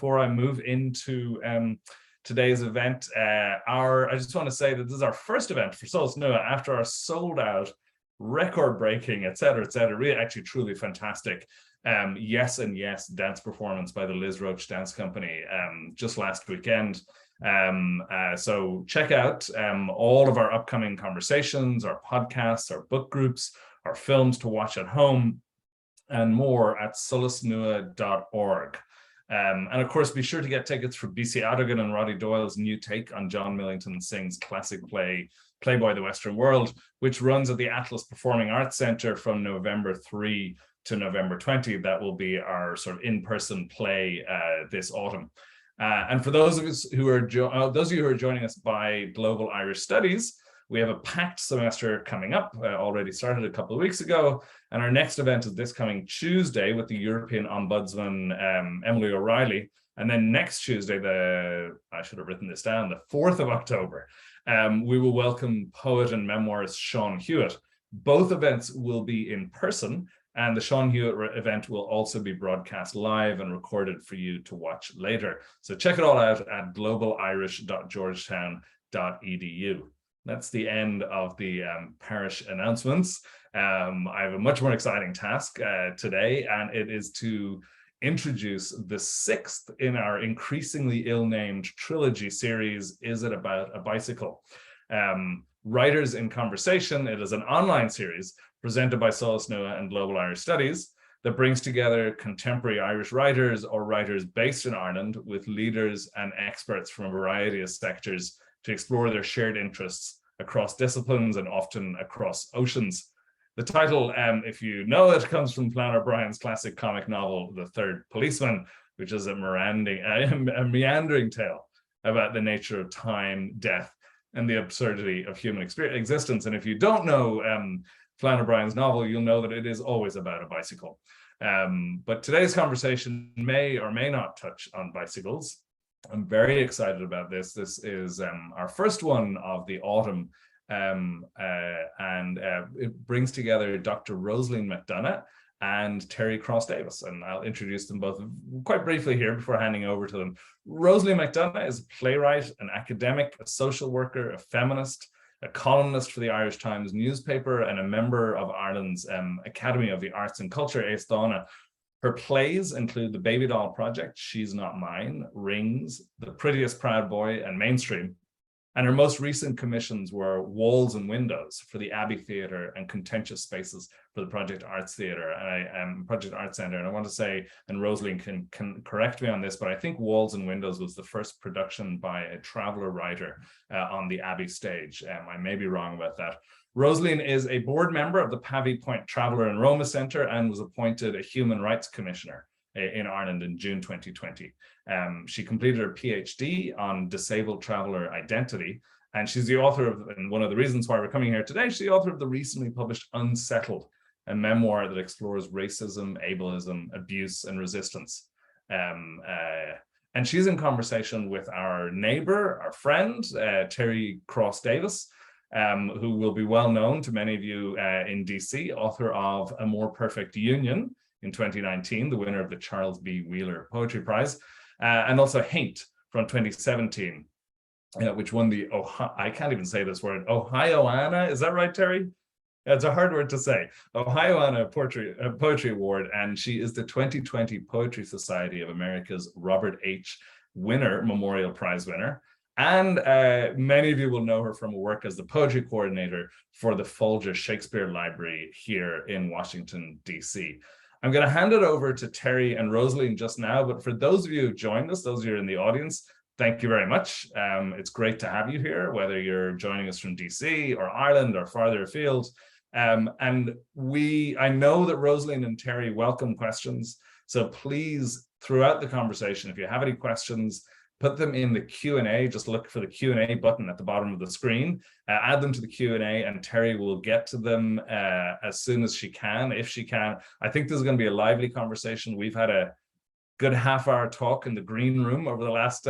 before I move into today's event, I just want to say that this is our first event for Solas Nua after our sold out, record-breaking, etc., really actually truly fantastic Yes and Yes dance performance by the Liz Roach Dance Company just last weekend. So check out all of our upcoming conversations, our podcasts, our book groups, our films to watch at home, and more at solasnua.org. And of course, be sure to get tickets for BC Adigan and Roddy Doyle's new take on John Millington Synge's classic play, Playboy the Western World, which runs at the Atlas Performing Arts Centre from November 3 to November 20. That will be our sort of in-person play this autumn. And for those of us who are those of you who are joining us by Global Irish Studies, we have a packed semester coming up, already started a couple of weeks ago, and our next event is this coming Tuesday with the European Ombudsman, Emily O'Reilly, and then next Tuesday, I should have written this down, the 4th of October, we will welcome poet and memoirist Sean Hewitt. Both events will be in person, and the Sean Hewitt event will also be broadcast live and recorded for you to watch later. So check it all out at globalirish.georgetown.edu. That's the end of the parish announcements. I have a much more exciting task today, and it is to introduce the 6th in our increasingly ill-named trilogy series, Is It About a Bicycle? Writers in Conversation. It is an online series presented by Solas Nua and Global Irish Studies that brings together contemporary Irish writers or writers based in Ireland with leaders and experts from a variety of sectors to explore their shared interests across disciplines and often across oceans. The title, if you know it, comes from Flann O'Brien's classic comic novel, The Third Policeman, which is a meandering tale about the nature of time, death, and the absurdity of human existence. And if you don't know Flann O'Brien's novel, you'll know that it is always about a bicycle. But today's conversation may or may not touch on bicycles. I'm very excited about this. This is our first one of the autumn, and it brings together Dr. Rosaleen McDonagh and Teri Cross-Davies, and I'll introduce them both quite briefly here before handing over to them. Rosaleen McDonagh is a playwright, an academic, a social worker, a feminist, a columnist for the Irish Times newspaper, and a member of Ireland's Academy of the Arts and Culture, Aosdána. Her plays include The Baby Doll Project, She's Not Mine, Rings, The Prettiest Proud Boy, and Mainstream. And her most recent commissions were Walls and Windows for the Abbey Theatre and Contentious Spaces for the Project Arts Theatre and Project Arts Centre. And I want to say, and Rosaleen can correct me on this, but I think Walls and Windows was the first production by a traveller writer on the Abbey stage. I may be wrong about that. Rosaleen is a board member of the Pavee Point Traveller and Roma Centre and was appointed a Human Rights Commissioner in Ireland in June 2020. She completed her PhD on disabled traveller identity, and she's the author of, and one of the reasons why we're coming here today, she's the author of the recently published Unsettled, a memoir that explores racism, ableism, abuse, and resistance. And she's in conversation with our neighbour, our friend, Teri Cross-Davies, who will be well known to many of you in DC, author of A More Perfect Union in 2019, the winner of the Charles B. Wheeler Poetry Prize, and also Haint from 2017, which won the, I can't even say this word, Aosdána, is that right, Teri? It's a hard word to say. Aosdána Poetry Award, and she is the 2020 Poetry Society of America's Robert H. Winner Memorial Prize winner. And many of you will know her from her work as the poetry coordinator for the Folger Shakespeare Library here in Washington, DC. I'm going to hand it over to Teri and Rosaleen just now, but for those of you who joined us, those of you in the audience, thank you very much. It's great to have you here, whether you're joining us from DC or Ireland or farther afield. And I know that Rosaleen and Teri welcome questions, so please, throughout the conversation, if you have any questions, put them in the Q&A. Just look for the Q&A button at the bottom of the screen, add them to the Q&A, and Teri will get to them as soon as she can, if she can. I think this is going to be a lively conversation. We've had a good half-hour talk in the green room over the last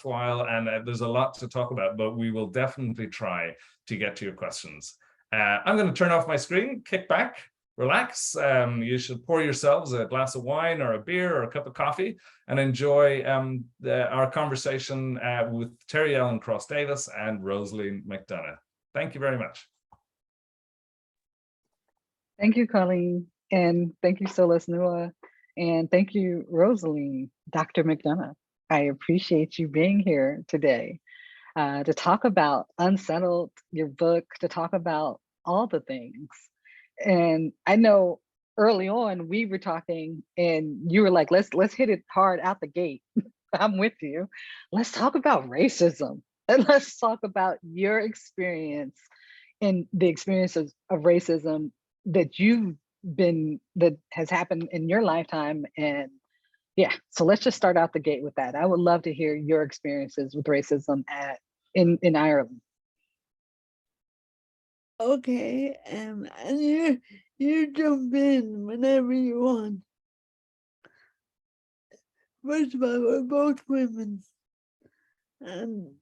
while, and there's a lot to talk about, but we will definitely try to get to your questions. I'm going to turn off my screen, kick back, relax. You should pour yourselves a glass of wine or a beer or a cup of coffee and enjoy our conversation with Teri Ellen Cross-Davis and Rosaleen McDonagh. Thank you very much. Thank you, Colleen, and thank you, Solas Nua, and thank you, Rosaleen, Dr. McDonagh. I appreciate you being here today to talk about Unsettled, your book, to talk about all the things. And I know early on we were talking and you were like, let's hit it hard out the gate. I'm with you. Let's talk about racism. And let's talk about your experience and the experiences of racism that has happened in your lifetime. And yeah, so let's just start out the gate with that. I would love to hear your experiences with racism in Ireland. Okay, and you jump in whenever you want. First of all, we're both women, and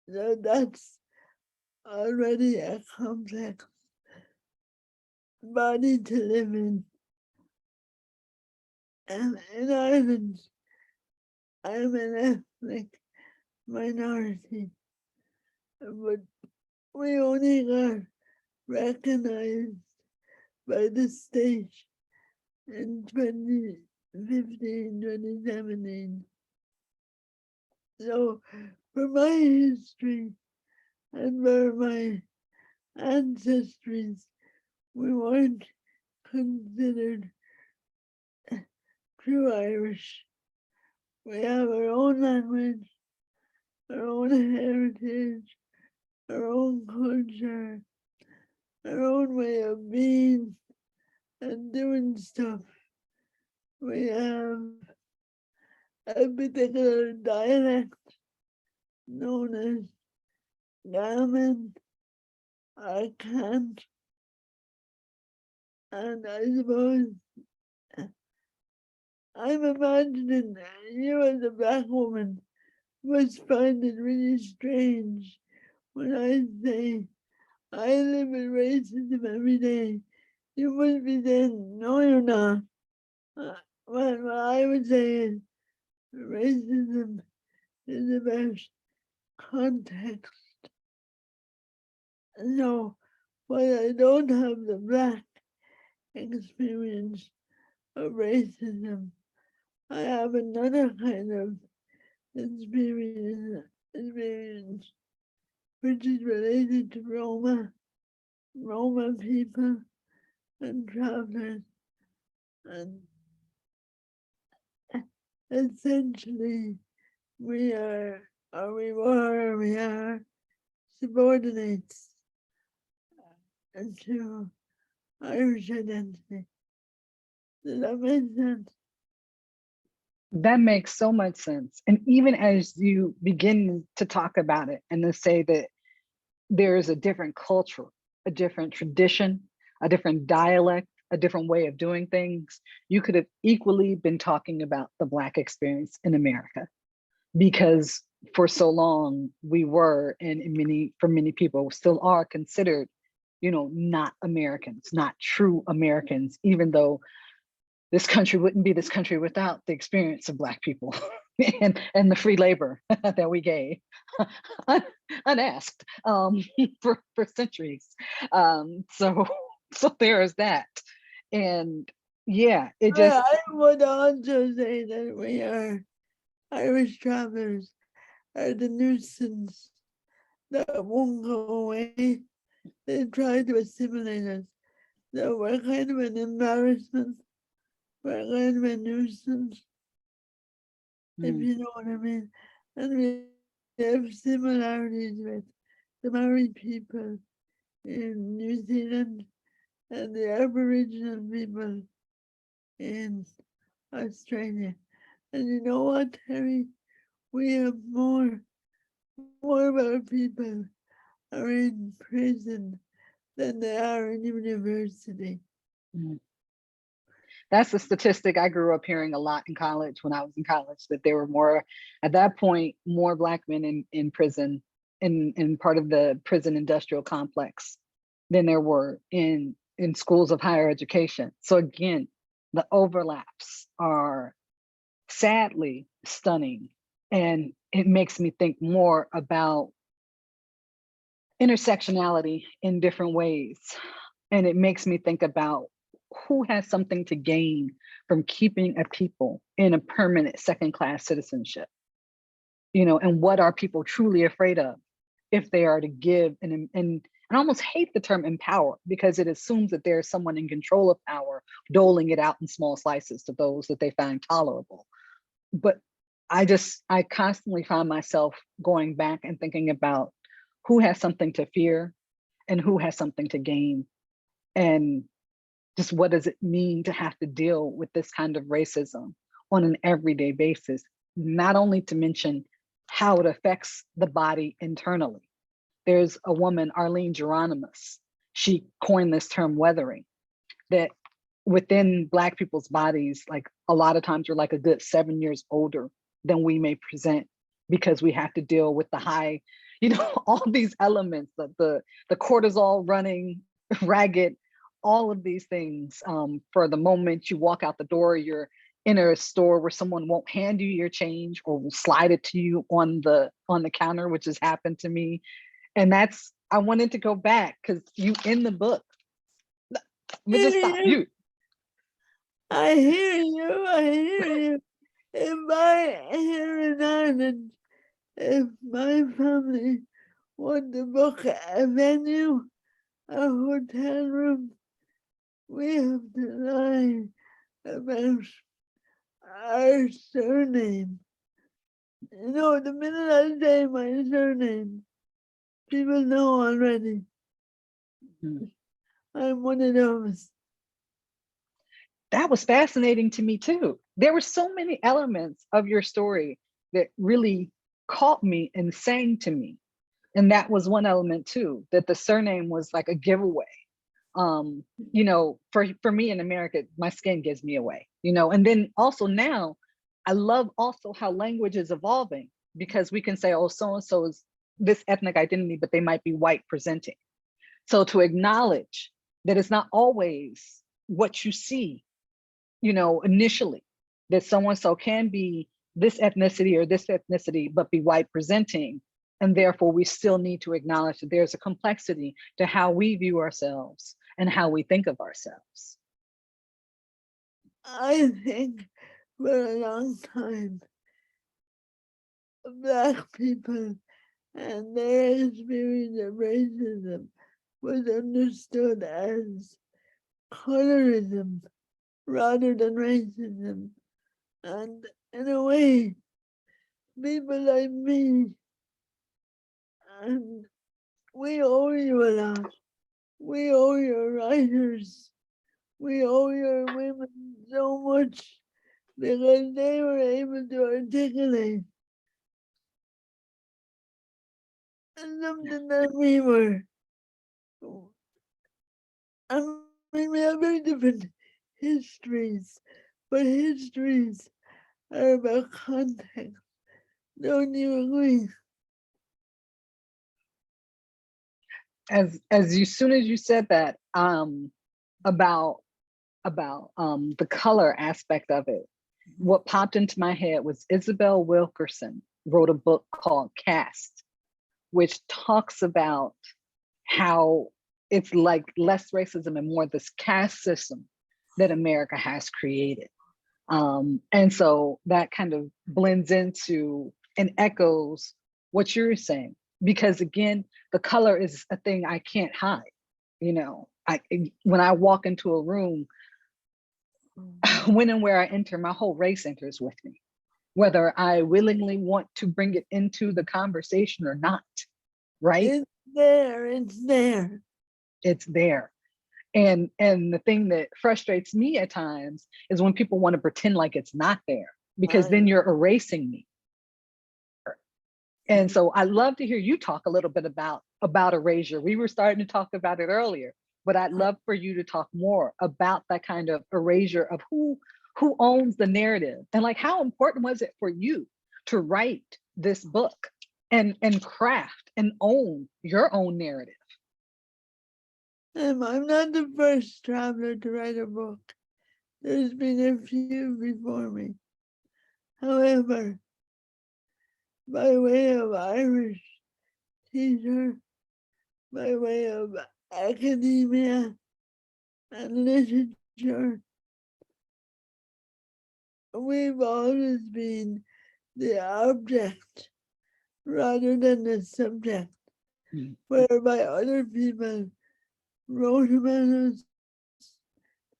so that's already a complex body to live in. And in Ireland, I'm an ethnic minority, but we only got recognized by the state in 2015, 2017. So for my history and for my ancestries, we weren't considered true Irish. We have our own language, our own heritage, our own culture, our own way of being and doing stuff. We have a particular dialect known as Gammon, I can't, and I suppose I'm imagining you as a Black woman must find it really strange when I say I live with racism every day. You must be saying, no, you're not. What I would say is racism is about context. So, while I don't have the Black experience of racism, I have another kind of experience which is related to Roma people and travelers, and essentially we are subordinates to Irish identity. Does that make sense? That makes so much sense. And even as you begin to talk about it and to say that there's a different culture, a different tradition, a different dialect, a different way of doing things, you could have equally been talking about the Black experience in America. Because for so long we were, and for many people still are considered, not Americans, not true Americans, even though this country wouldn't be this country without the experience of Black people and the free labor that we gave unasked for centuries. So there is that. And yeah, it just. I would also say that we are Irish travelers are the nuisance that won't go away. They try to assimilate us. So we're kind of an embarrassment. We're kind of a nuisance, if you know what I mean. And we have similarities with the Maori people in New Zealand and the Aboriginal people in Australia. And you know what, Teri? We have more of our people are in prison than they are in university. That's a statistic I grew up hearing a lot in college when I was in college, that there were more, at that point, more Black men in prison, in part of the prison industrial complex than there were in in schools of higher education. So again, the overlaps are sadly stunning. And it makes me think more about intersectionality in different ways. And it makes me think about who has something to gain from keeping a people in a permanent second-class citizenship, and what are people truly afraid of if they are to give and I almost hate the term empower, because it assumes that there's someone in control of power doling it out in small slices to those that they find tolerable. But I constantly find myself going back and thinking about who has something to fear and who has something to gain. And just what does it mean to have to deal with this kind of racism on an everyday basis, not only to mention how it affects the body internally. There's a woman, Arlene Geronimus, she coined this term weathering, that within Black people's bodies, like a lot of times we're like a good 7 years older than we may present, because we have to deal with the high, all these elements, the cortisol running ragged, all of these things. For the moment you walk out the door, you're in a store where someone won't hand you your change or will slide it to you on the counter, which has happened to me. And I wanted to go back because you in the book. Let me just stop you. I hear you. I hear you. If I here in Ireland, if my family want to book a venue, a hotel room, we have to lie about our surname. The minute I say my surname, people know already. I'm one of those. That was fascinating to me too. There were so many elements of your story that really caught me and sang to me. And that was one element too, that the surname was like a giveaway. For me in America, my skin gives me away, and then also now I love also how language is evolving, because we can say, oh, so-and-so is this ethnic identity, but they might be white presenting. So to acknowledge that it's not always what you see, initially, that so-and-so can be this ethnicity or this ethnicity, but be white presenting. And therefore we still need to acknowledge that there's a complexity to how we view ourselves and how we think of ourselves. I think for a long time, Black people and their experience of racism was understood as colorism rather than racism. And in a way, people like me, and we owe you a lot. We owe your writers, we owe your women so much, because they were able to articulate something that we were. We have very different histories, but histories are about context. Don't you agree? Soon as you said that, about the color aspect of it, what popped into my head was Isabel Wilkerson wrote a book called Caste, which talks about how it's like less racism and more this caste system that America has created. And so that kind of blends into and echoes what you're saying, because again, the color is a thing I can't hide. When I walk into a room, when and where I enter, my whole race enters with me, whether I willingly want to bring it into the conversation or not, right? It's there, it's there. It's there. And the thing that frustrates me at times is when people want to pretend like it's not there, because then you're erasing me. And so I'd love to hear you talk a little bit about erasure. We were starting to talk about it earlier, but I'd love for you to talk more about that kind of erasure of who owns the narrative, and like how important was it for you to write this book and craft and own your own narrative? I'm not the first traveler to write a book. There's been a few before me. However, by way of Irish teacher, by way of academia and literature, we've always been the object rather than the subject, whereby other people wrote about us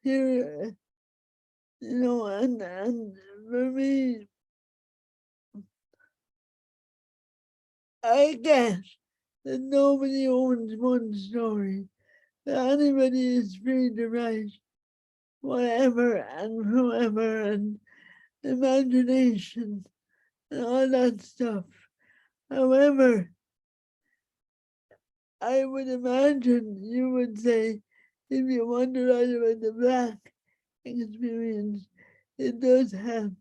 here, and for me, I guess that nobody owns one story, that anybody is free to write whatever and whoever and imagination and all that stuff. However, I would imagine you would say, if you want to write about the Black experience, it does help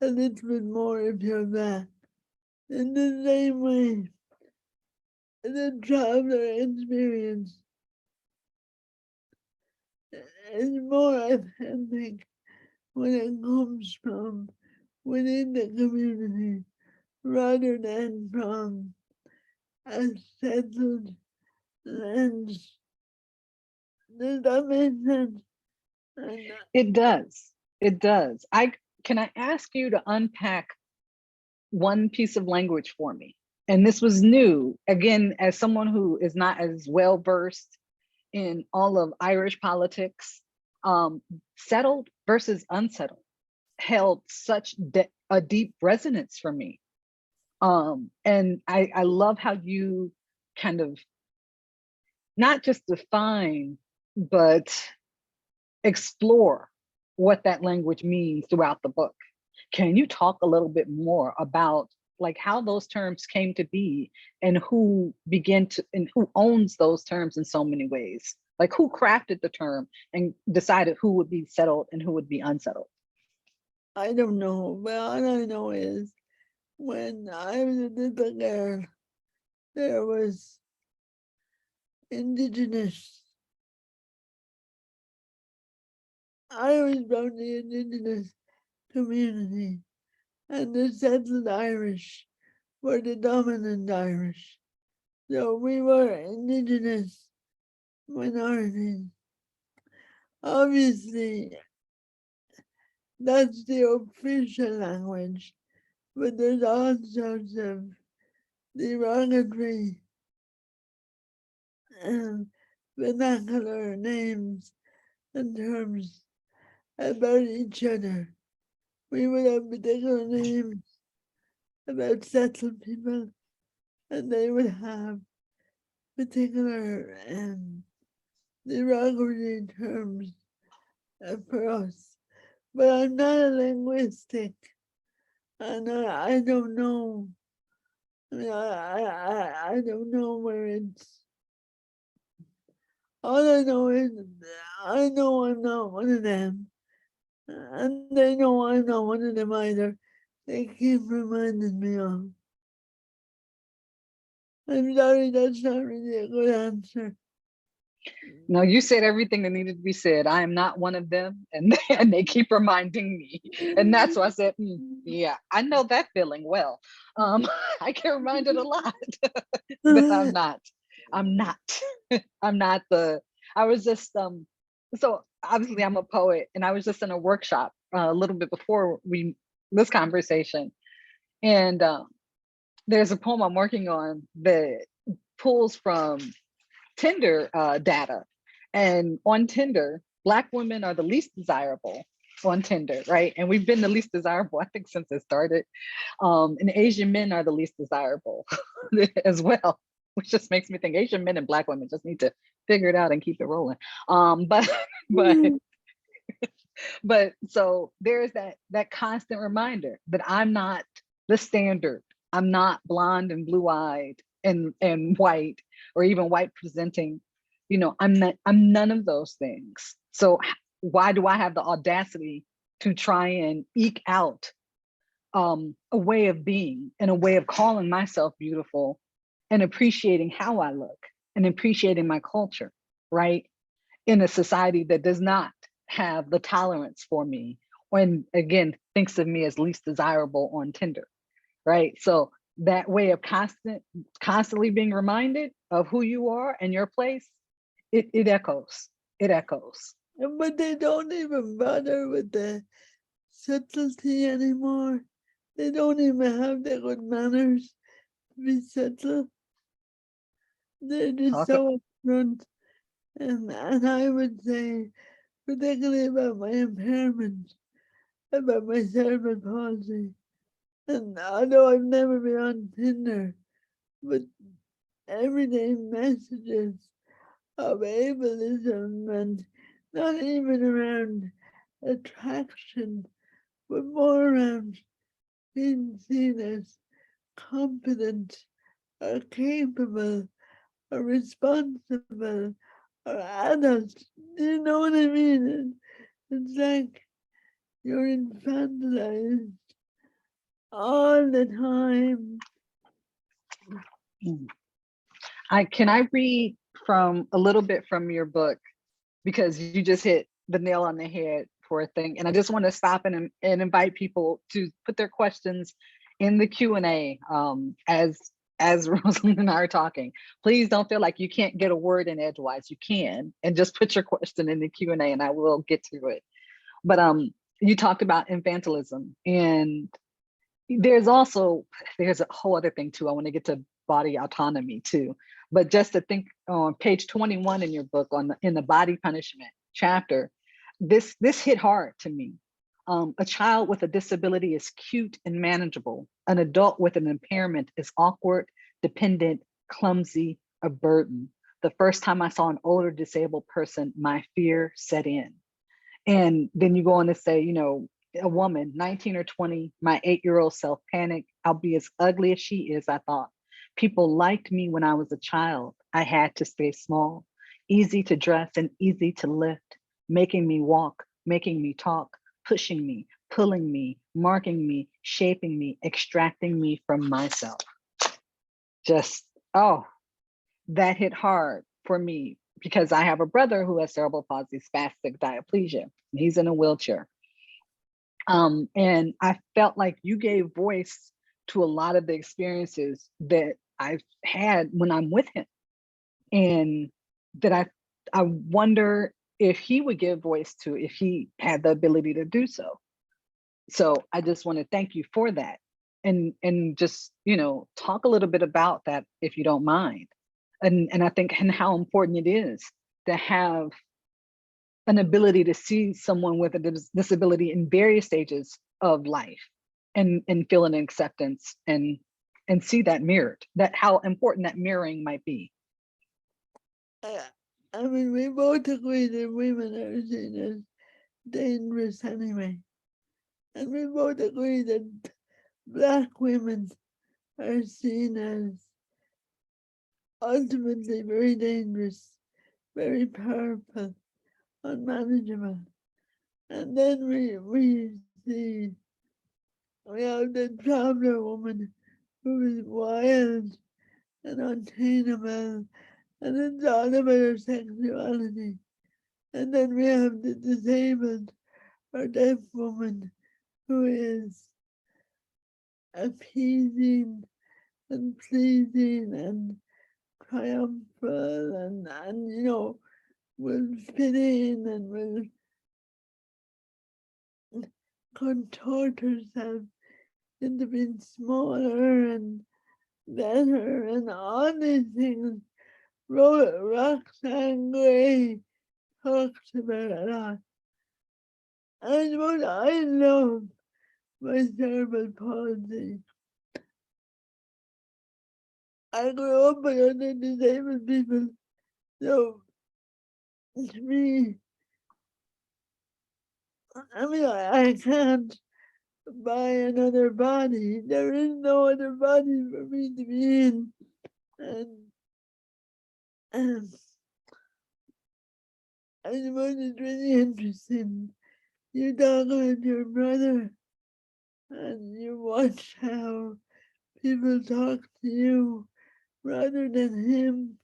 a little bit more if you're Black. In the same way, the traveler experience is more authentic when it comes from within the community rather than from a settled lens. Does that make sense? It does. It does. Can I ask you to unpack one piece of language for me? And this was new, again, as someone who is not as well versed in all of Irish politics. Settled versus unsettled held such a deep resonance for me. And I love how you kind of not just define, but explore what that language means throughout the book. Can you talk a little bit more about like how those terms came to be and who owns those terms in so many ways? Like who crafted the term and decided who would be settled and who would be unsettled? I don't know, but all I know is when I was a little girl, there was indigenous. I was from the indigenous community, and the settled Irish were the dominant Irish. So we were indigenous minorities. Obviously, that's the official language, but there's all sorts of derogatory vernacular names and terms about each other. We would have particular names about settled people, and they would have particular derogatory terms for us. But I'm not a linguistic, and I don't know. I mean, I don't know where it's. All I know is I know I'm not one of them, and they know I'm not one of them either. They keep reminding me of. I'm sorry, that's not really a good answer. No, you said everything that needed to be said. I am not one of them, and they keep reminding me, and that's why I said, yeah, I know that feeling well. I get reminded a lot, but I'm not. I'm not the. I was just So obviously, I'm a poet, and I was just in a workshop a little bit before this conversation, and there's a poem I'm working on that pulls from Tinder data. And on Tinder, Black women are the least desirable on Tinder, right? And we've been the least desirable, I think, since it started. And Asian men are the least desirable as well, which just makes me think Asian men and Black women just need to figure it out and keep it rolling. But so there's that constant reminder that I'm not the standard. I'm not blonde and blue-eyed and white, or even white presenting. I'm none of those things. So why do I have the audacity to try and eke out a way of being and a way of calling myself beautiful and appreciating how I look and appreciating my culture? right? In a society that does not have the tolerance for me, when again, thinks of me as least desirable on Tinder, right? So that way of constantly being reminded of who you are and your place, it echoes. It echoes. But they don't even bother with the subtlety anymore. They don't even have the good manners to be subtle. They're just Talk. so upfront. And I would say, particularly about my impairment, about my cerebral palsy. And although I've never been on Tinder, but everyday messages of ableism and not even around attraction, but more around being seen as competent or capable or responsible or adult. Do you know what I mean? It's like you're infantilized all the time. Can I read from a little bit from your book, because you just hit the nail on the head for a thing, and I just want to stop and invite people to put their questions in the Q&A as Rosaleen and I are talking. Please don't feel like you can't get a word in edgewise. You can, and just put your question in the Q&A and I will get to it. But you talked about infantilism, and there's a whole other thing too. I want to get to body autonomy too, but just to think on page 21 in your book in the body punishment chapter, this hit hard to me. A child with a disability is cute and manageable. An adult with an impairment is awkward, dependent, clumsy, a burden. The first time I saw an older disabled person, my fear set in. And then you go on to say, you know, a woman, 19 or 20, my 8-year-old self panicked. I'll be as ugly as she is, I thought. People liked me when I was a child. I had to stay small, easy to dress and easy to lift, making me walk, making me talk, pushing me, pulling me, marking me, shaping me, extracting me from myself. Just, oh, that hit hard for me because I have a brother who has cerebral palsy, spastic diaplegia. He's in a wheelchair. And I felt like you gave voice to a lot of the experiences that I've had when I'm with him. And that I wonder if he would give voice to if he had the ability to do so. So I just want to thank you for that. And just, you know, talk a little bit about that if you don't mind. And I think and how important it is to have an ability to see someone with a disability in various stages of life and feel an acceptance and see that mirrored, that how important that mirroring might be. I mean, we both agree that women are seen as dangerous anyway. And we both agree that Black women are seen as ultimately very dangerous, very powerful, unmanageable. And then we see we have the traveler woman who is wild and untameable, and it's all about her sexuality. And then we have the disabled or deaf woman who is appeasing and pleasing and triumphal and you know, will fit in and will contort herself into being smaller and better and all these things. Roxane Gray talks about a lot. And what I love my cerebral palsy. I grew up with other disabled people, so to me, I mean, I can't buy another body. There is no other body for me to be in. And I suppose it's really interesting. You talk about your brother and you watch how people talk to you rather than him,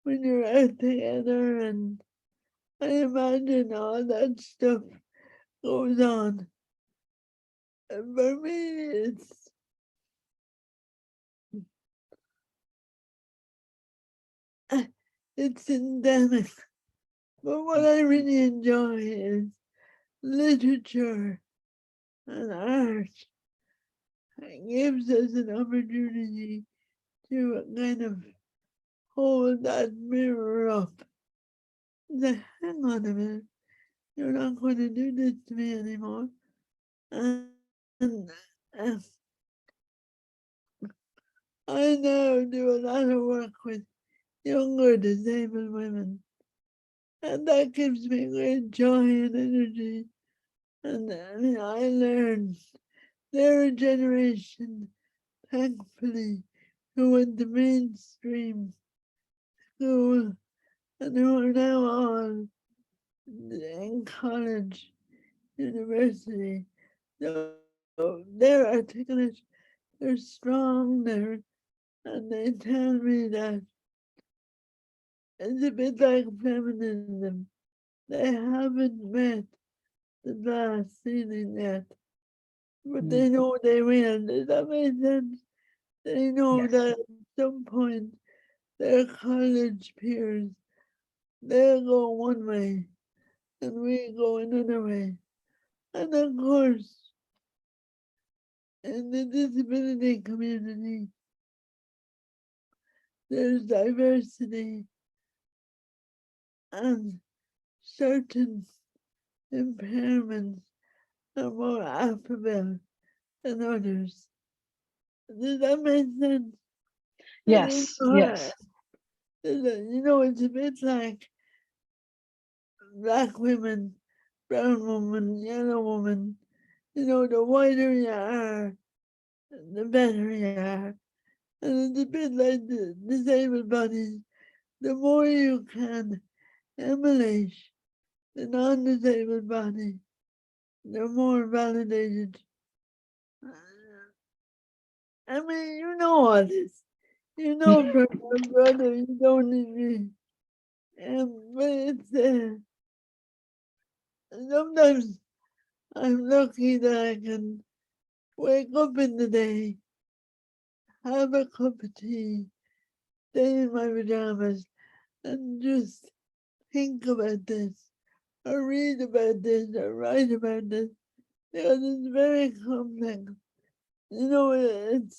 when you're out together, and I imagine all that stuff goes on. And for me, it's endemic. But what I really enjoy is literature and art. It gives us an opportunity to kind of hold that mirror up. Say, hang on a minute, you're not going to do this to me anymore. And I now do a lot of work with younger disabled women, and that gives me great joy and energy. And I mean, I learned they're a generation, thankfully, who went to mainstream school and who are now all in college, university. So they're articulate, they're strong, and they tell me that it's a bit like feminism. They haven't met the glass ceiling yet, but they know they will. Does that make sense? They know Yes. that at some point their college peers, they'll go one way and we go another way. And of course, in the disability community, there's diversity and certain impairments are more affable than others. Does that make sense? Yes. Yes. You know, it's a bit like black women, brown woman, yellow woman. You know, the whiter you are, the better you are. And it's a bit like the disabled bodies. The more you can emulate the non-disabled body, the more validated. I mean, you know all this. You know, brother, you don't need me. But it's sometimes I'm lucky that I can wake up in the day, have a cup of tea, stay in my pajamas, and just think about this, or read about this, or write about this, because it's very complex. You know, and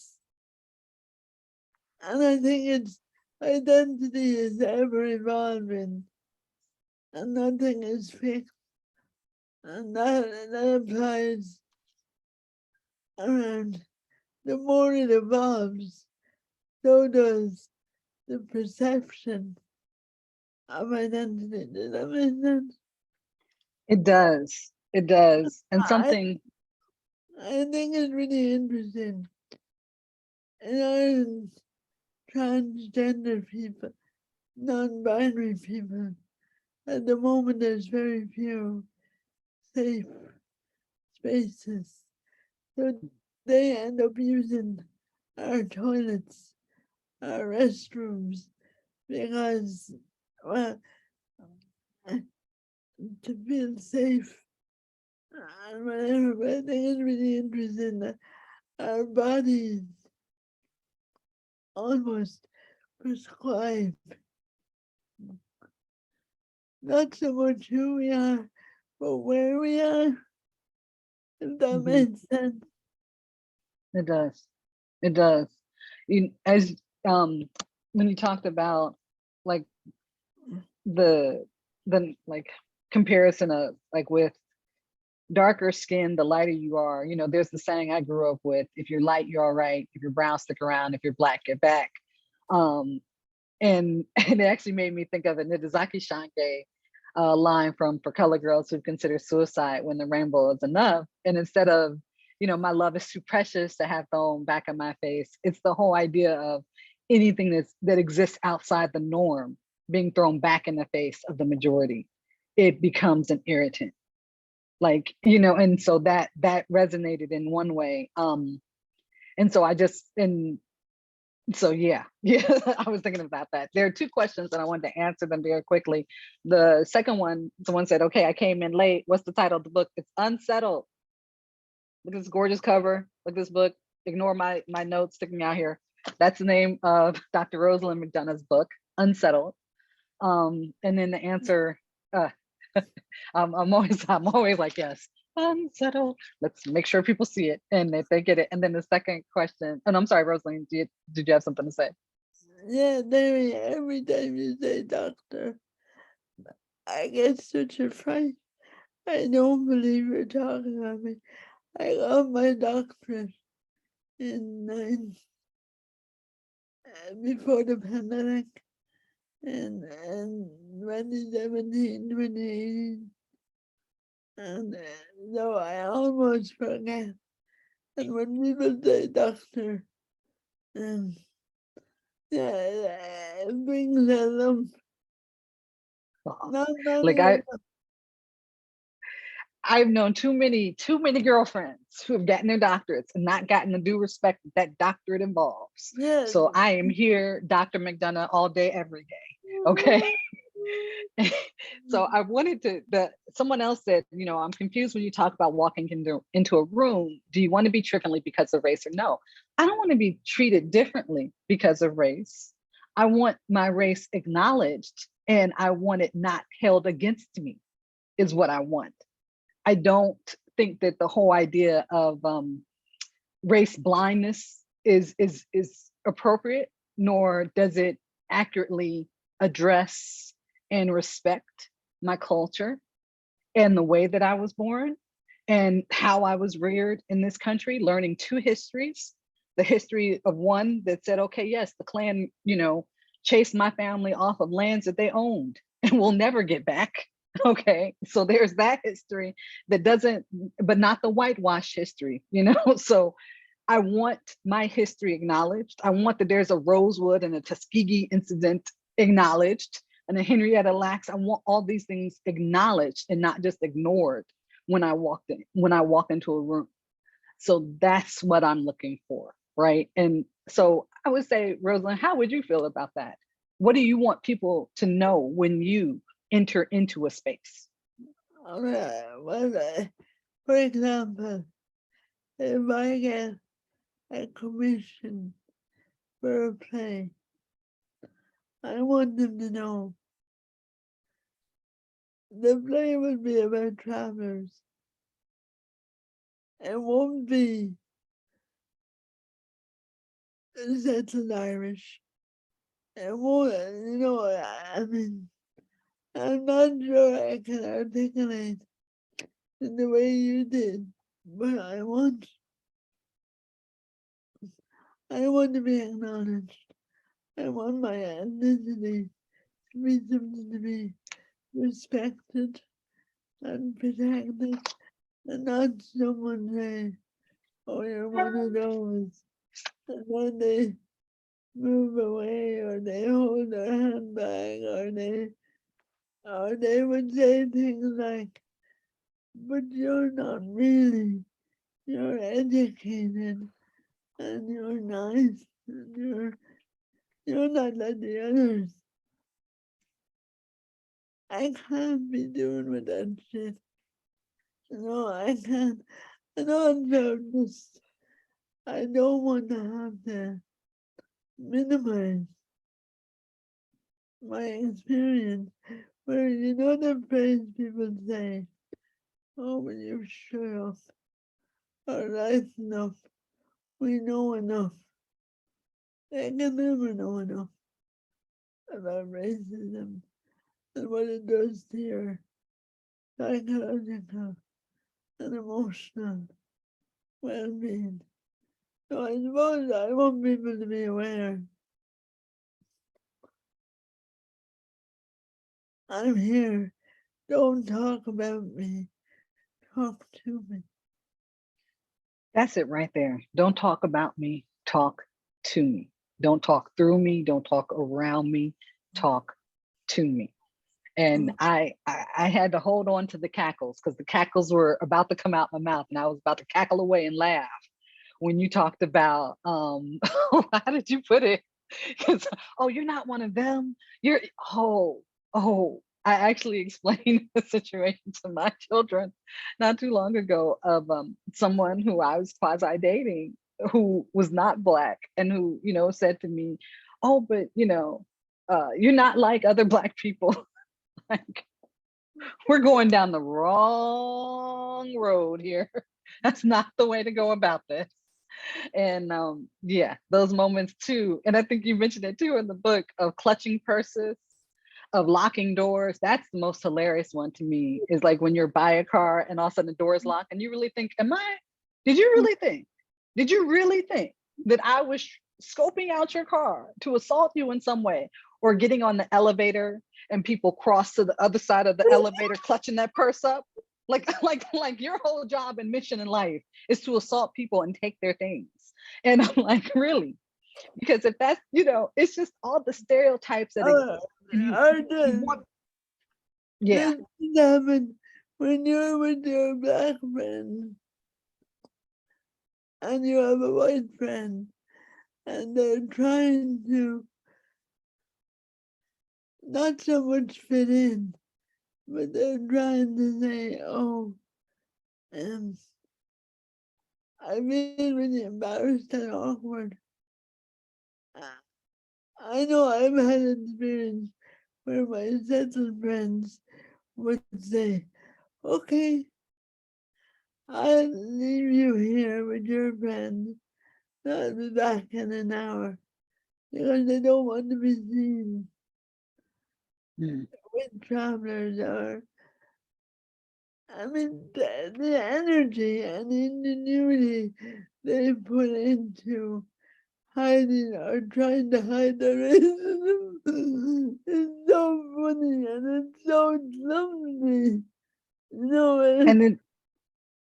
I think it's identity is ever evolving, and nothing is fixed, and that applies around. The more it evolves, so does the perception of identity. Does that make sense? It does. It does. And I something. I think it's really interesting. In Ireland, transgender people, non-binary people, at the moment there's very few safe spaces. So they end up using our toilets, our restrooms, because, well, to feel safe and whatever. But I think it's really interesting that our bodies almost prescribe not so much who we are, but where we are, if that makes sense. It does. It does. As when you talked about like the like comparison of like with darker skin, the lighter you are. You know, there's the saying I grew up with: if you're light, you're all right. If you're brown, stick around. If you're black, get back. And it actually made me think of a Nidazaki Shange line from For Color Girls Who Consider Suicide When the Rainbow Is Enough. And instead of, you know, my love is too precious to have thrown back in my face, it's the whole idea of anything that exists outside the norm being thrown back in the face of the majority. It becomes an irritant. Like, you know, and so that resonated in one way. And so I just, and So yeah, I was thinking about that. There are two questions and I wanted to answer them very quickly. The second one, someone said, okay, I came in late. What's the title of the book? It's Unsettled. Look at this gorgeous cover. Look at this book. Ignore my notes sticking out here. That's the name of Dr. Rosaleen McDonagh's book, Unsettled. And then the answer, I'm always like, yes, unsettled. Let's make sure people see it and if they get it. And then the second question, and I'm sorry, Rosaleen, did you have something to say? Yeah, Teri, every time you say doctor, I get such a fright. I don't believe you're talking about me. I got my doctorate in before the pandemic and 2017, 2018. And so I almost forget. And when people say doctor, yeah, it brings a lump. Not Like a I've known too many girlfriends who have gotten their doctorates and not gotten the due respect that doctorate involves. yes. So I am here, Dr. McDonagh, all day, every day. Okay. So I wanted to, someone else said, you know, I'm confused when you talk about walking into a room. Do you want to be differently because of race or no? I don't want to be treated differently because of race. I want my race acknowledged and I want it not held against me is what I want. I don't think that the whole idea of race blindness is appropriate, nor does it accurately address and respect my culture and the way that I was born and how I was reared in this country, learning two histories. The history of one that said, okay, yes, the Klan, you know, chased my family off of lands that they owned and will never get back. Okay, so there's that history that doesn't, but not the whitewash history, you know? So I want my history acknowledged. I want that there's a Rosewood and a Tuskegee incident acknowledged and a Henrietta Lacks. I want all these things acknowledged and not just ignored when I walk into a room. So that's what I'm looking for, right? And so I would say, Rosaleen, how would you feel about that? What do you want people to know when you enter into a space? Well, for example, if I get a commission for a play, I want them to know the play would be about travelers. It won't be settled Irish. It won't, you know, I mean, I'm not sure I can articulate in the way you did, but I want to be acknowledged. I want my ethnicity to be something to be respected and protected, and not someone say, oh, you're one of those. And then they move away, or they hold their hand back, or they would say things like, but you're not really, you're educated, and you're nice, and you're not like the others. I can't be doing with that shit. No, I can't. And on purpose, I don't want to have to minimize my experience. Where you know the phrase people say, oh, when you shut up, or that's enough, we know enough. They can never know enough about racism and what it does to your psychological and emotional well-being. So I suppose I want people to be aware. I'm here. Don't talk about me. Talk to me. That's it right there. Don't talk about me, talk to me. Don't talk through me, don't talk around me, talk to me. And I had to hold on to the cackles because the cackles were about to come out my mouth and I was about to cackle away and laugh when you talked about, how did you put it? 'Cause, oh, you're not one of them. You're, I actually explained the situation to my children not too long ago of someone who I was quasi dating who was not Black and who, said to me, oh, but you're not like other Black people. Like, we're going down the wrong road here. That's not the way to go about this. And yeah, those moments too. And I think you mentioned it too in the book of clutching purses, of locking doors. That's the most hilarious one to me, is like when you're by a car and all of a sudden the door is locked and you really think, did you really think that I was scoping out your car to assault you in some way? Or getting on the elevator and people cross to the other side of the elevator, clutching that purse up. Like your whole job and mission in life is to assault people and take their things. And I'm like, really? Because if that's, it's just all the stereotypes that yeah. This happened when you're with your Black friend and you have a white friend and they're trying to not so much fit in, but they're trying to say, oh, I'm really embarrassed and awkward. I know I've had an experience where my settled friends would say, okay, I'll leave you here with your friend. I'll be back in an hour, because they don't want to be seen. With travelers are, the energy and the ingenuity they put into hiding or trying to hide their racism is so funny and it's so lovely.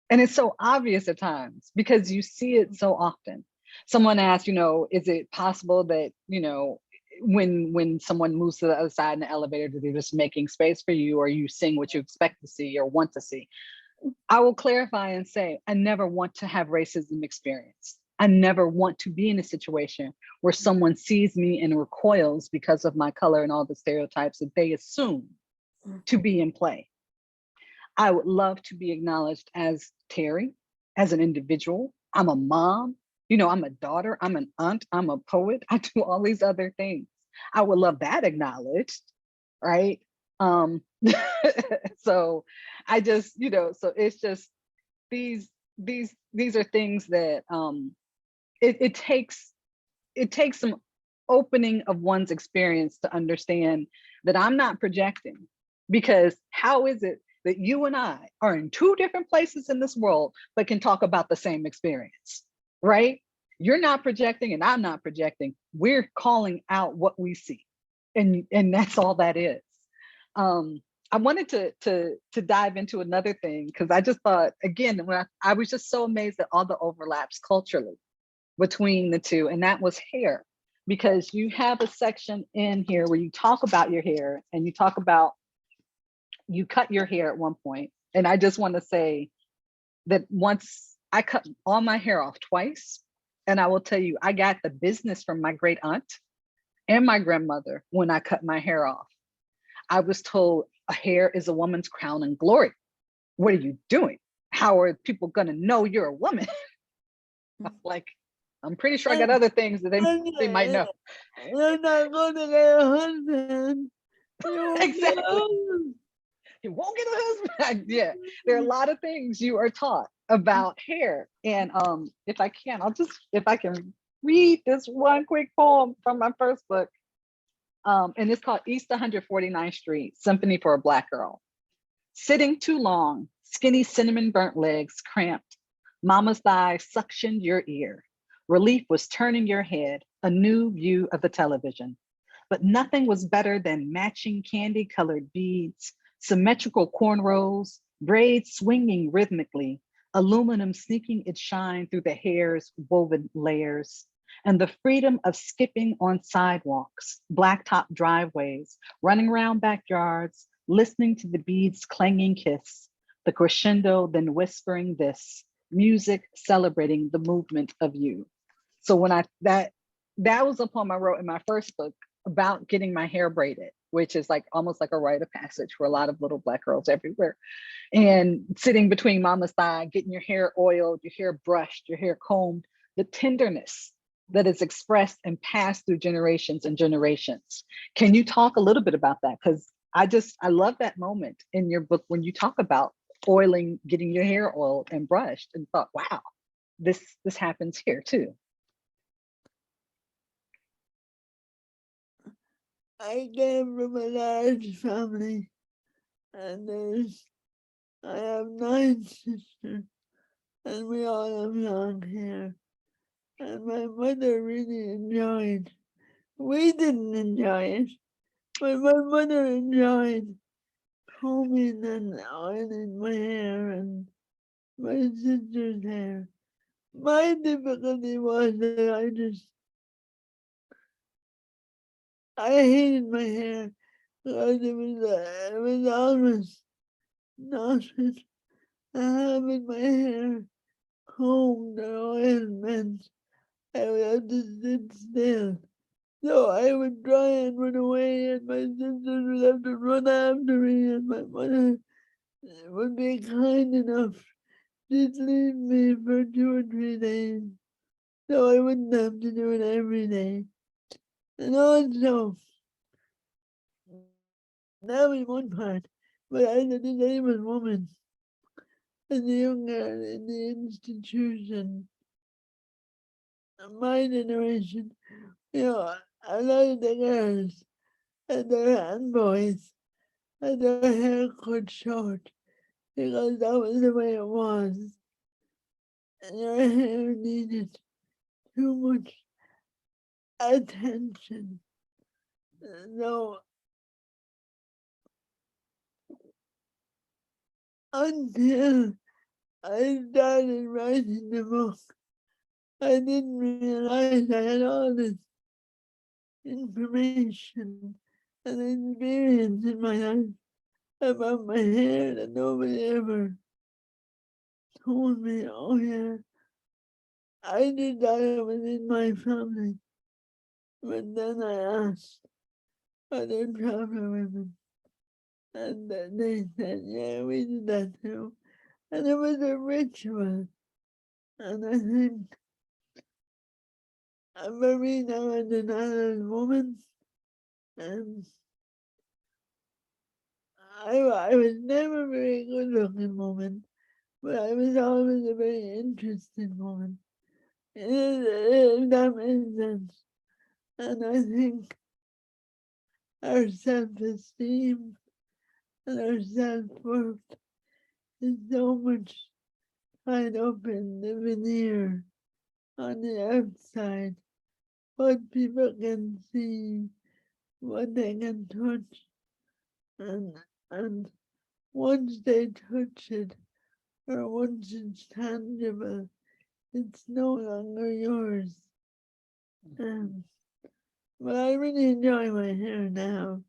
And it's so obvious at times because you see it so often. Someone asked, is it possible that, when someone moves to the other side in the elevator, that they're just making space for you, or you seeing what you expect to see or want to see? I will clarify and say, I never want to have racism experience. I never want to be in a situation where someone sees me and recoils because of my color and all the stereotypes that they assume to be in play. I would love to be acknowledged as Teri, as an individual. I'm a mom. I'm a daughter, I'm an aunt, I'm a poet, I do all these other things. I would love that acknowledged, right? So I just, so it's just these are things that it takes some opening of one's experience to understand that I'm not projecting, because how is it that you and I are in two different places in this world but can talk about the same experience? Right? You're not projecting and I'm not projecting. We're calling out what we see. And that's all that is. I wanted to dive into another thing, because I just thought, again, when I was just so amazed at all the overlaps culturally between the two, and that was hair. Because you have a section in here where you talk about your hair, and you talk about, you cut your hair at one point. And I just want to say that once I cut all my hair off twice. And I will tell you, I got the business from my great aunt and my grandmother when I cut my hair off. I was told a hair is a woman's crown and glory. What are you doing? How are people gonna know you're a woman? Like, I'm pretty sure I got other things that they might know. You're not gonna get a husband. Exactly. You won't get a husband. Yeah, there are a lot of things you are taught about hair. And if I can read this one quick poem from my first book. And it's called East 149th Street, Symphony for a Black Girl. Sitting too long, skinny cinnamon burnt legs cramped. Mama's thigh suctioned your ear. Relief was turning your head, a new view of the television. But nothing was better than matching candy colored beads, symmetrical cornrows, braids swinging rhythmically, aluminum sneaking its shine through the hair's woven layers, and the freedom of skipping on sidewalks, blacktop driveways, running around backyards, listening to the beads' clanging kiss, the crescendo then whispering this, music celebrating the movement of you. So when that was a poem I wrote in my first book about getting my hair braided, which is like almost like a rite of passage for a lot of little Black girls everywhere. And sitting between mama's thigh, getting your hair oiled, your hair brushed, your hair combed, the tenderness that is expressed and passed through generations and generations. Can you talk a little bit about that? Because I love that moment in your book when you talk about oiling, getting your hair oiled and brushed, and thought, wow, this happens here too. I came from a large family, and I have 9 sisters, and we all have long hair. And my mother really enjoyed. We didn't enjoy it, but my mother enjoyed combing and ironing my hair and my sister's hair. My difficulty was that I hated my hair because it was always knotted. Having my hair combed or oiled meant I would have to sit still. So I would try and run away, and my sisters would have to run after me, and my mother would be kind enough to leave me for 2 or 3 days, so I wouldn't have to do it every day. And also, that was one part, but as a disabled woman, as a young girl in the institution, my generation, a lot of the girls and boys had their hair cut short because that was the way it was. And your hair needed too much attention. So until I started writing the book, I didn't realize I had all this information and experience in my life about my hair that nobody ever told me, oh yeah, I did that, it was in my family. But then I asked other traveler women, and they said, yeah, we did that too. And it was a ritual. And I think I'm very now an adult woman, and I was never a very good looking woman, but I was always a very interesting woman. If that makes sense. And I think our self-esteem and our self-worth is so much tied up in the veneer on the outside, what people can see, what they can touch, and once they touch it, or once it's tangible, it's no longer yours. But I really enjoy my hair now.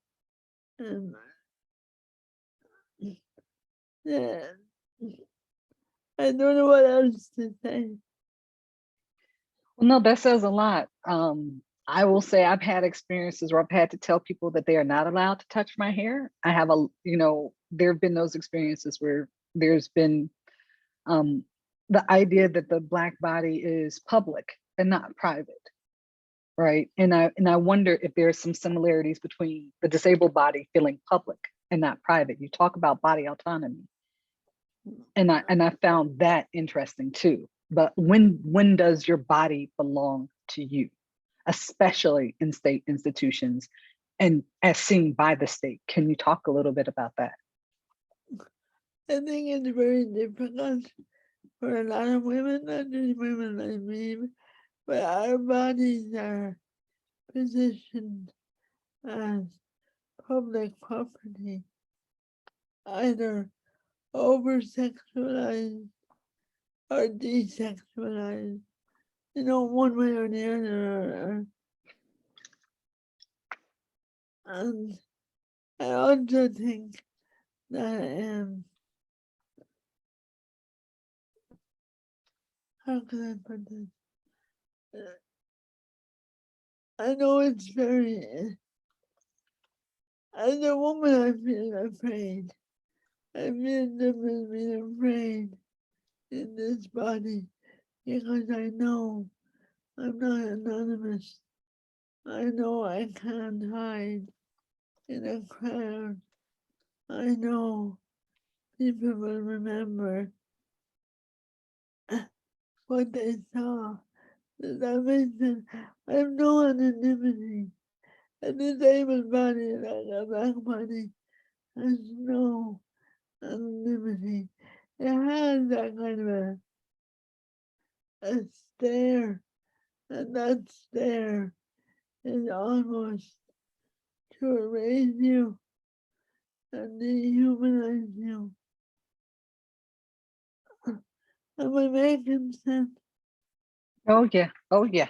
Yeah, I don't know what else to say. Well, no, that says a lot. I will say I've had experiences where I've had to tell people that they are not allowed to touch my hair. I have there have been those experiences where there's been the idea that the Black body is public and not private, right? And I wonder if there's some similarities between the disabled body feeling public and not private. You talk about body autonomy, and I found that interesting too. But when does your body belong to you, especially in state institutions and as seen by the state? Can you talk a little bit about that? I think it's very difficult for a lot of women, not just women like me, but our bodies are positioned as public property, either over-sexualized or desexualized, one way or the other. And I also think that how can I put this? I know it's very, as a woman, I feel afraid. I feel different being afraid in this body because I know I'm not anonymous. I know I can't hide in a crowd. I know people will remember what they saw. Does that make sense? I have no anonymity. A disabled body like a black body has no anonymity. It has that kind of a stare, and that stare is almost to erase you and dehumanize you. Am I making sense? Oh yeah, oh yeah.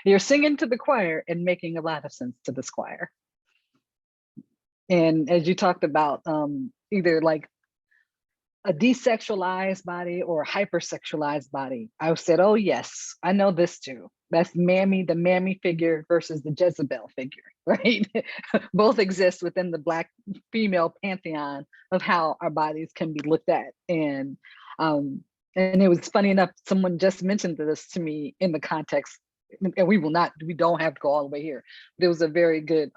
You're singing to the choir and making a lot of sense to this choir. And as you talked about, either like a desexualized body or a hypersexualized body, I said, oh yes, I know this too. That's Mammy, the Mammy figure versus the Jezebel figure, right? Both exist within the Black female pantheon of how our bodies can be looked at. And it was funny enough, someone just mentioned this to me in the context, and we don't have to go all the way here. There was a very good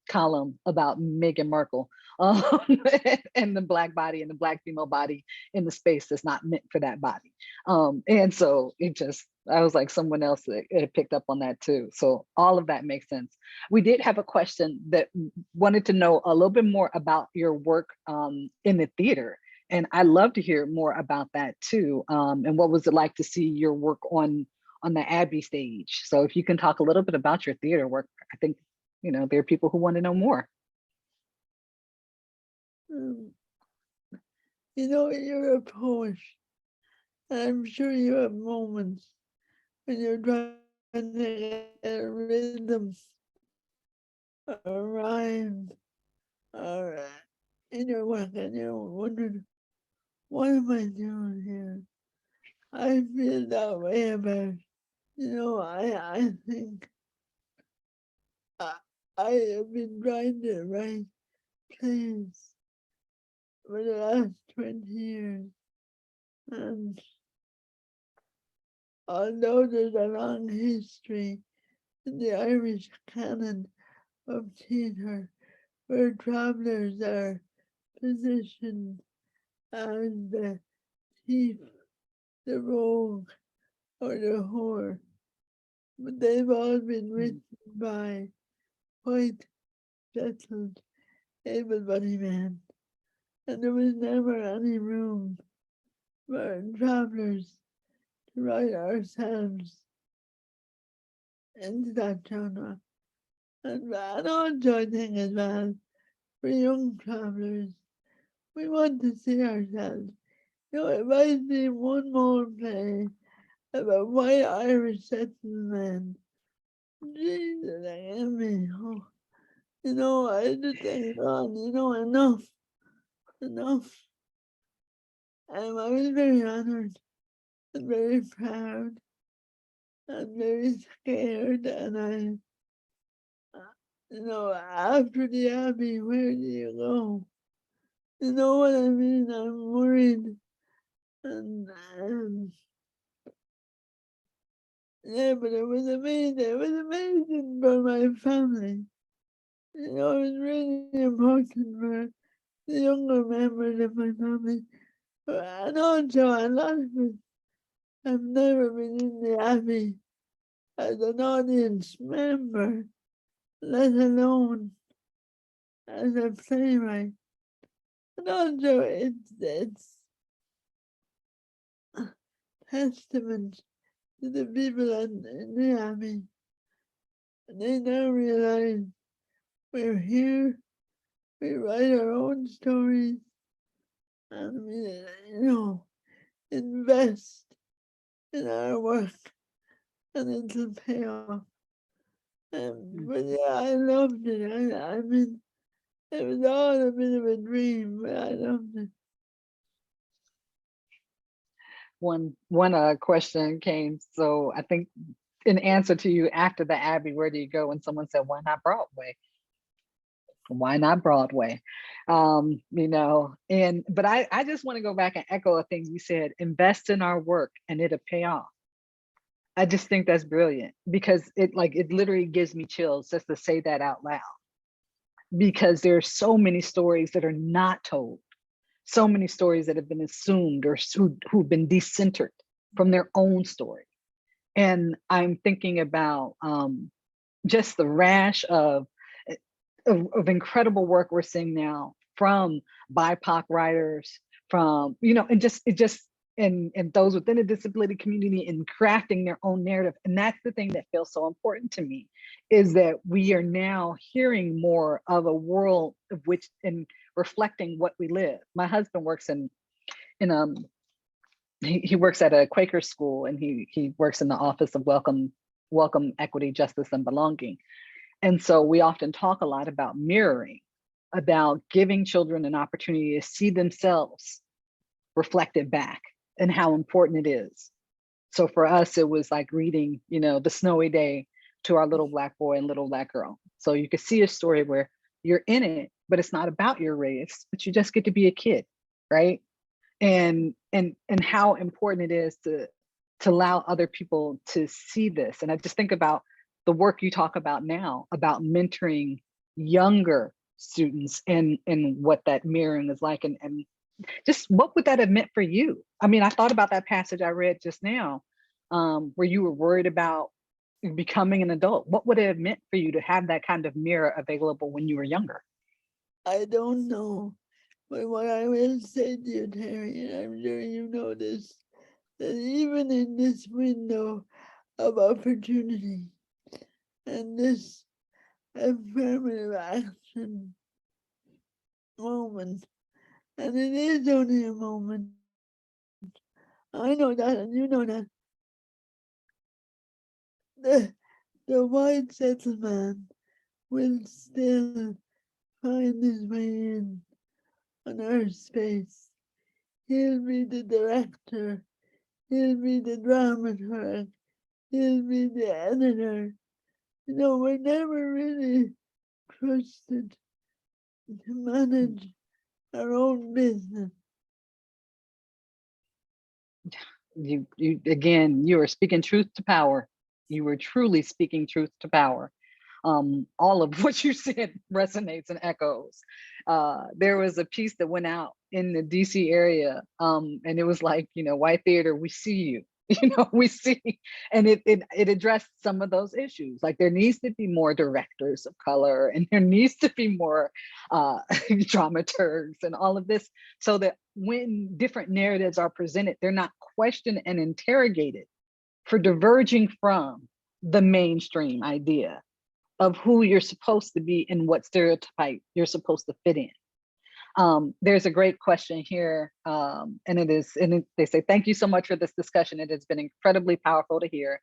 column about Meghan Markle and the Black body and the Black female body in the space that's not meant for that body. And so I was like, someone else had picked up on that too. So all of that makes sense. We did have a question that wanted to know a little bit more about your work in the theater. And I'd love to hear more about that too. And what was it like to see your work on the Abbey stage? So if you can talk a little bit about your theater work, I think, there are people who want to know more. You're a poet. I'm sure you have moments when you're trying to get a rhythm, a rhyme, or in your work, and you're wondering, what am I doing here? I feel that way about, I think I have been trying to write plays for the last 20 years. And although there's a long history in the Irish canon of theatre where travelers are positioned as the thief, the rogue, or the whore, but they've all been written by white, settled, able-bodied men, and there was never any room for travelers to write ourselves into that genre. And also I think as well, for young travelers, we want to see ourselves. If I see one more play about white Irish settlement, Jesus, I mean, I just think, enough. I was very honored and very proud and very scared, and after the Abbey, where do you go? You know what I mean? I'm worried. And yeah, but it was amazing. It was amazing for my family. It was really important for the younger members of my family. And also, a lot of us have never been in the Abbey as an audience member, let alone as a playwright. And also, it's testament to the people in the Abbey. They now realize we're here, we write our own stories, and we, invest in our work, and it'll pay off. But yeah, I loved it. I mean, it was all a bit of a dream, but I loved it. one question came. So I think in answer to you, after the Abbey, where do you go? And someone said, why not Broadway? Why not Broadway? But I just want to go back and echo a thing you said, invest in our work and it'll pay off. I just think that's brilliant, because it literally gives me chills just to say that out loud, because there are so many stories that are not told, so many stories that have been assumed or who've been decentered from their own story. And I'm thinking about just the rash of incredible work we're seeing now from BIPOC writers, from, and those within the disability community in crafting their own narrative. And that's the thing that feels so important to me, is that we are now hearing more of a world of which, and reflecting what we live. My husband works he works at a Quaker school, and he works in the Office of Welcome, Equity, Justice, and Belonging. And so we often talk a lot about mirroring, about giving children an opportunity to see themselves reflected back, and how important it is. So for us, it was like reading, The Snowy Day to our little Black boy and little Black girl. So you could see a story where you're in it, but it's not about your race, but you just get to be a kid, right? And how important it is to allow other people to see this. And I just think about the work you talk about now, about mentoring younger students, and what that mirroring is like, and just what would that have meant for you? I mean, I thought about that passage I read just now, where you were worried about becoming an adult. What would it have meant for you to have that kind of mirror available when you were younger? I don't know. But what I will say to you, Teri, and I'm sure you know this, that even in this window of opportunity and this affirmative action moment, and it is only a moment, I know that, and you know that, the white settlement will still find his way in on our space. He'll be the director, he'll be the dramaturg, he'll be the editor. We're never really trusted to manage our own business. You again, you are speaking truth to power. You were truly speaking truth to power. All of what you said resonates and echoes. There was a piece that went out in the DC area, and it was like, white theater, we see you. We see, and it addressed some of those issues. Like, there needs to be more directors of color, and there needs to be more dramaturgs and all of this, so that when different narratives are presented, they're not questioned and interrogated for diverging from the mainstream idea of who you're supposed to be and what stereotype you're supposed to fit in. There's a great question here, they say, thank you so much for this discussion. It has been incredibly powerful to hear.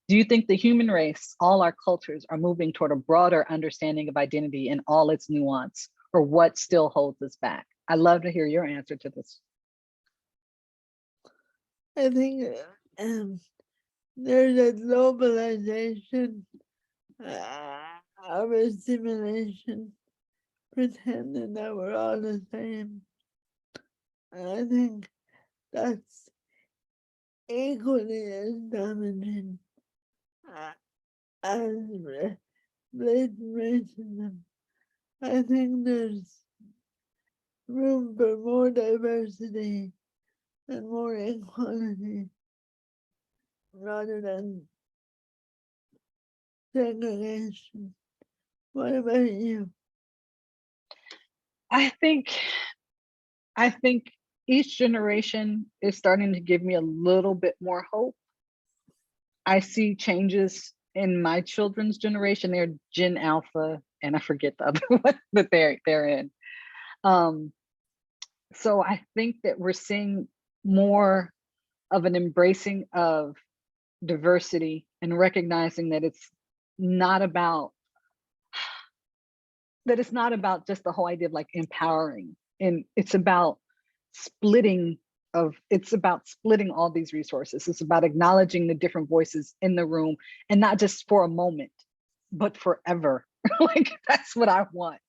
Do you think the human race, all our cultures, are moving toward a broader understanding of identity in all its nuance, or what still holds us back? I'd love to hear your answer to this. I think there's a globalization of assimilation, pretending that we're all the same. And I think that's equally as damaging as blatant racism. I think there's room for more diversity and more equality rather than segregation. What about you? I think each generation is starting to give me a little bit more hope. I see changes in my children's generation. They're Gen Alpha, and I forget the other one that they're in. So I think that we're seeing more of an embracing of diversity and recognizing that it's not about just the whole idea of like empowering, and it's about splitting it's about splitting all these resources. It's about acknowledging the different voices in the room, and not just for a moment, but forever. Like, that's what I want.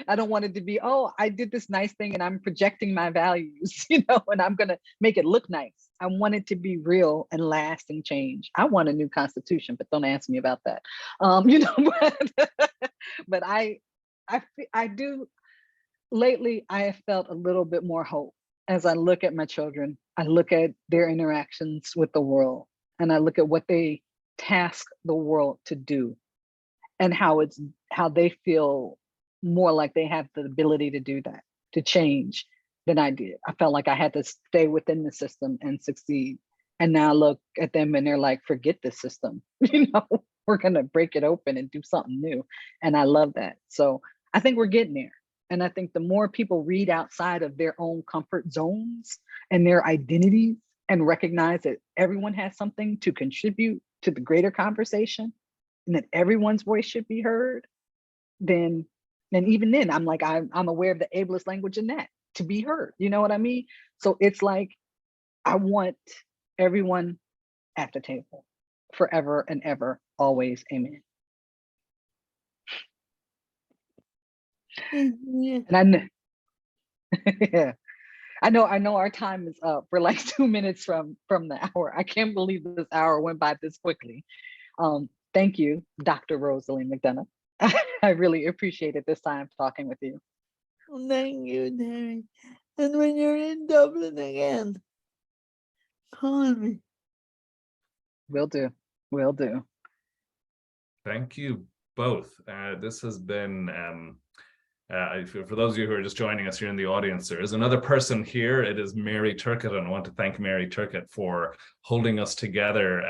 I don't want it to be, oh, I did this nice thing and I'm projecting my values, and I'm going to make it look nice. I want it to be real and lasting change. I want a new constitution, but don't ask me about that. But I do, lately, I have felt a little bit more hope as I look at my children. I look at their interactions with the world, and I look at what they task the world to do, and how they feel more like they have the ability to do that, to change, than I did. I felt like I had to stay within the system and succeed. And now I look at them and they're like, forget the system. We're gonna break it open and do something new. And I love that. So I think we're getting there. And I think the more people read outside of their own comfort zones and their identities, and recognize that everyone has something to contribute to the greater conversation, and that everyone's voice should be heard, then, and even then, I'm like, I'm aware of the ableist language in that, to be heard. You know what I mean? So it's like, I want everyone at the table forever and ever, always. Amen. Yeah. And I know, yeah, I know our time is up. We're like 2 minutes from the hour. I can't believe this hour went by this quickly. Thank you, Dr. Rosaleen McDonagh. I really appreciated this time talking with you. Well, thank you, Teri. And when you're in Dublin again, call me. Will do. Will do. Thank you both. This has been, for those of you who are just joining us here in the audience, there is another person here. It is Mary Turcott, and I want to thank Mary Turcott for holding us together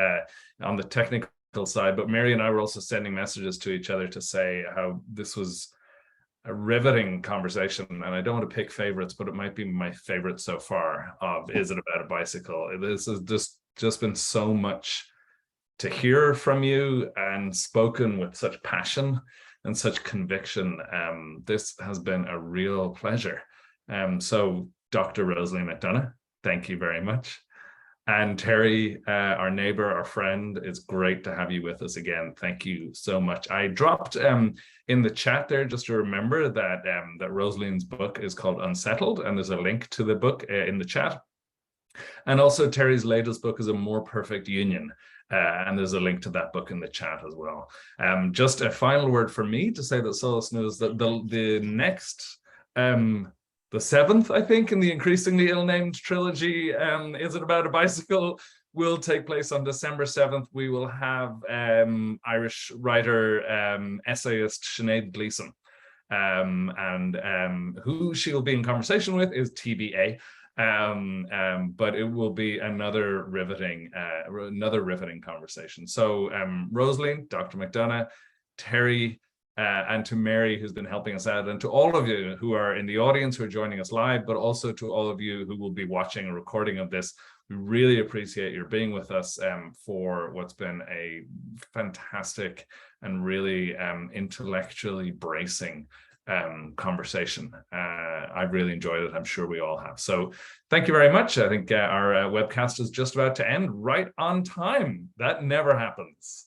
on the technical side. But Mary and I were also sending messages to each other to say how this was a riveting conversation, and I don't want to pick favorites, but it might be my favorite so far of Is It About a Bicycle? This has just been so much to hear from you, and spoken with such passion and such conviction. This has been a real pleasure. So Dr. Rosaleen McDonagh, thank you very much. And Teri, our neighbor, our friend, it's great to have you with us again. Thank you so much. I dropped in the chat there, just to remember that that Rosaleen's book is called Unsettled, and there's a link to the book in the chat. And also Teri's latest book is A More Perfect Union. And there's a link to that book in the chat as well. Just a final word for me to say that Solas Nua is the next, the seventh, I think, in the increasingly ill-named trilogy, Is It About a Bicycle, will take place on December 7th. We will have Irish writer, essayist Sinead Gleeson. And who she will be in conversation with is TBA. But it will be another riveting conversation. So Rosaleen, Dr. McDonagh, Teri, and to Mary, who's been helping us out, and to all of you who are in the audience, who are joining us live, but also to all of you who will be watching a recording of this, we really appreciate your being with us for what's been a fantastic and really intellectually bracing conversation. I've really enjoyed it. I'm sure we all have. So thank you very much. I think our webcast is just about to end right on time. That never happens.